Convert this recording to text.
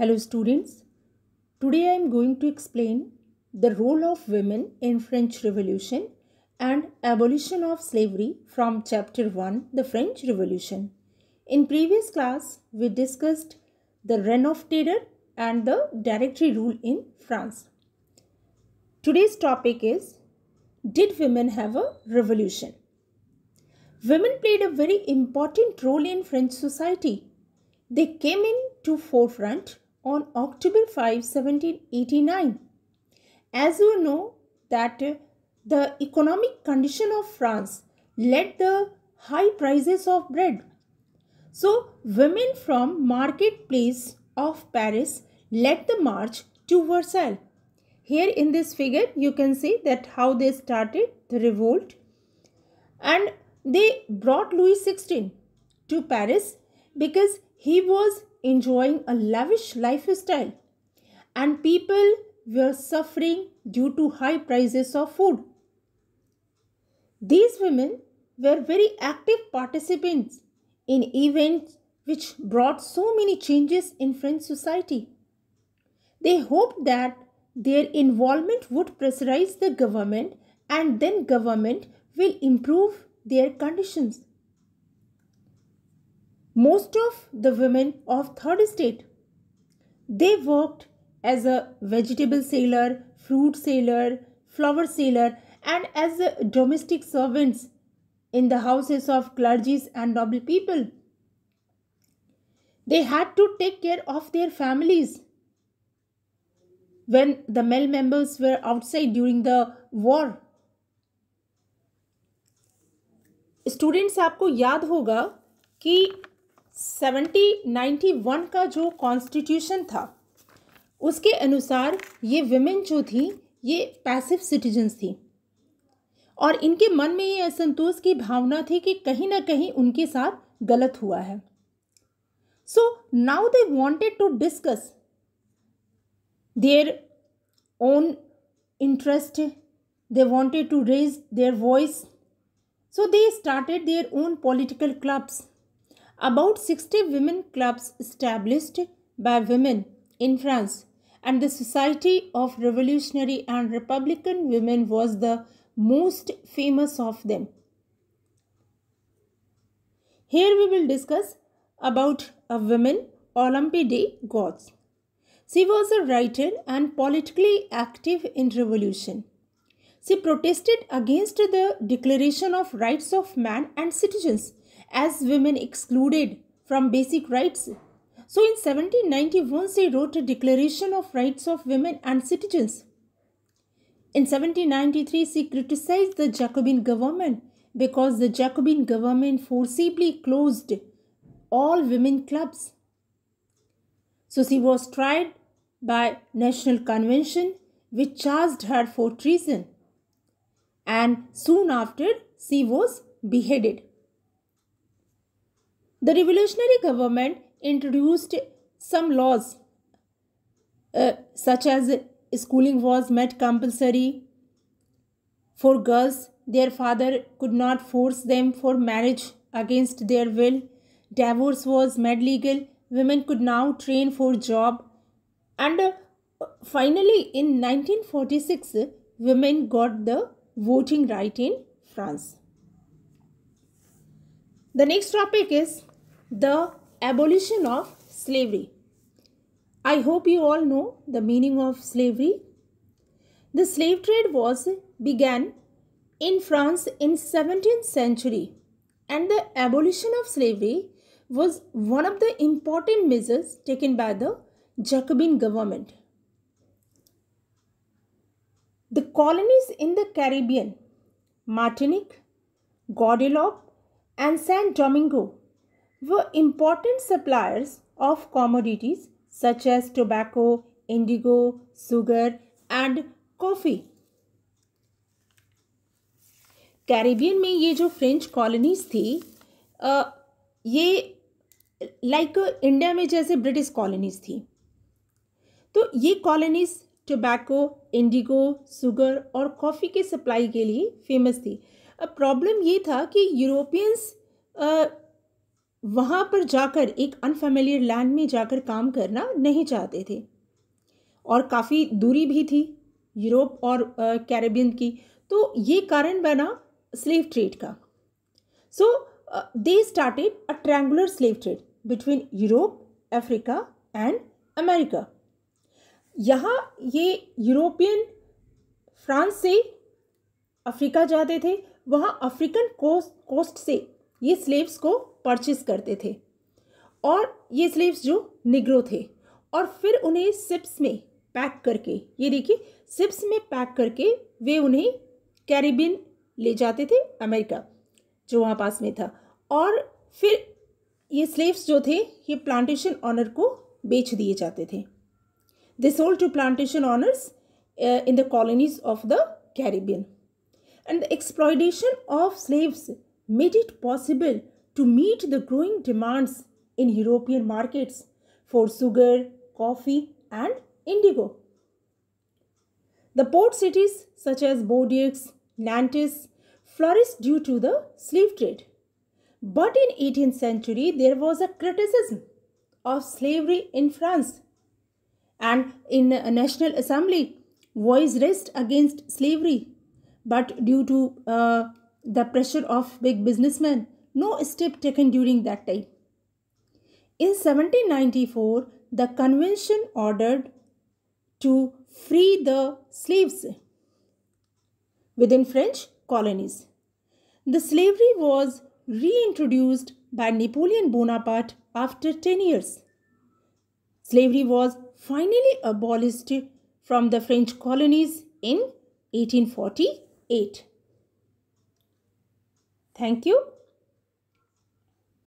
Hello students, today I am going to explain the role of women in French Revolution and abolition of slavery from chapter 1, the French Revolution. In previous class, we discussed the Reign of Terror and the Directory rule in France. Today's topic is, did women have a revolution? Women played a very important role in French society. They came into forefront on October 5, 1789. As you know that the economic condition of France led the high prices of bread. So women from marketplace of Paris led the march to Versailles. Here in this figure you can see that how they started the revolt, and they brought Louis XVI to Paris because he was enjoying a lavish lifestyle and people were suffering due to high prices of food. These women were very active participants in events which brought so many changes in French society. They hoped that their involvement would pressurize the government and then government will improve their conditions. Most of the women of third estate, they worked as a vegetable seller, fruit seller, flower seller, and as domestic servants in the houses of clergies and noble people. They had to take care of their families when the male members were outside during the war. Students, आपको याद होगा कि 1791 का जो constitution था उसके अनुसार ये विमेन जो थी ये पैसिव सिटीजन्स थी और इनके मन में ये असंतोष की भावना थी कि कहीं ना कहीं उनके साथ गलत हुआ है. So now they wanted to discuss their own interest, they wanted to raise their voice. So they started their own political clubs. About 60 women clubs established by women in France, and the Society of Revolutionary and Republican Women was the most famous of them. Here we will discuss about a woman, Olympe de Gouges. She was a writer and politically active in revolution. She protested against the Declaration of Rights of Man and Citizens as women excluded from basic rights. So in 1791 she wrote a Declaration of Rights of Women and Citizens. In 1793 she criticized the Jacobin government because the Jacobin government forcibly closed all women clubs. So she was tried by National Convention which charged her for treason. And soon after she was beheaded. The revolutionary government introduced some laws such as schooling was made compulsory for girls. Their father could not force them for marriage against their will. Divorce was made legal. Women could now train for job. And finally in 1946 women got the voting right in France. The next topic is the abolition of slavery. I hope you all know the meaning of slavery. The slave trade began in France in 17th century, and the abolition of slavery was one of the important measures taken by the Jacobin government. The colonies in the Caribbean, Martinique, Guadeloupe, and Saint Domingo were important suppliers of commodities such as tobacco, indigo, sugar, and coffee. Caribbean में ये जो French colonies थी ये like India में जैसे British colonies थी. तो ये कॉलोनीज टोबैको, इंडिगो, शुगर और कॉफ़ी के सप्लाई के लिए फेमस थी. अब प्रॉब्लम ये था कि यूरोपियंस वहाँ पर जाकर एक अनफेमिलियर लैंड में जाकर काम करना नहीं चाहते थे और काफ़ी दूरी भी थी यूरोप और कैरेबियन की, तो ये कारण बना स्लेव ट्रेड का. So they started a triangular slave trade between Europe, Africa and America. यहाँ ये यूरोपियन फ्रांस से अफ्रीका जाते थे, वहाँ अफ्रीकन कोस्ट से ये स्लेव्स को परचेस करते थे और ये स्लेव्स जो निग्रो थे, और फिर उन्हें शिप्स में पैक करके, ये देखिए शिप्स में पैक करके वे उन्हें कैरिबियन ले जाते थे, अमेरिका जो वहाँ पास में था, और फिर ये स्लेव्स जो थे ये प्लांटेशन ऑनर को बेच दिए जाते थे. They sold to plantation owners in the colonies of the Caribbean. And the exploitation of slaves made it possible to meet the growing demands in European markets for sugar, coffee, and indigo. The port cities such as Bordeaux, Nantes flourished due to the slave trade. But in 18th century, there was a criticism of slavery in France. And in a National Assembly, voice raised against slavery, but due to the pressure of big businessmen, no step taken during that time. In 1794, the convention ordered to free the slaves within French colonies. The slavery was reintroduced by Napoleon Bonaparte after 10 years. Slavery was finally abolished from the French colonies in 1848. Thank you.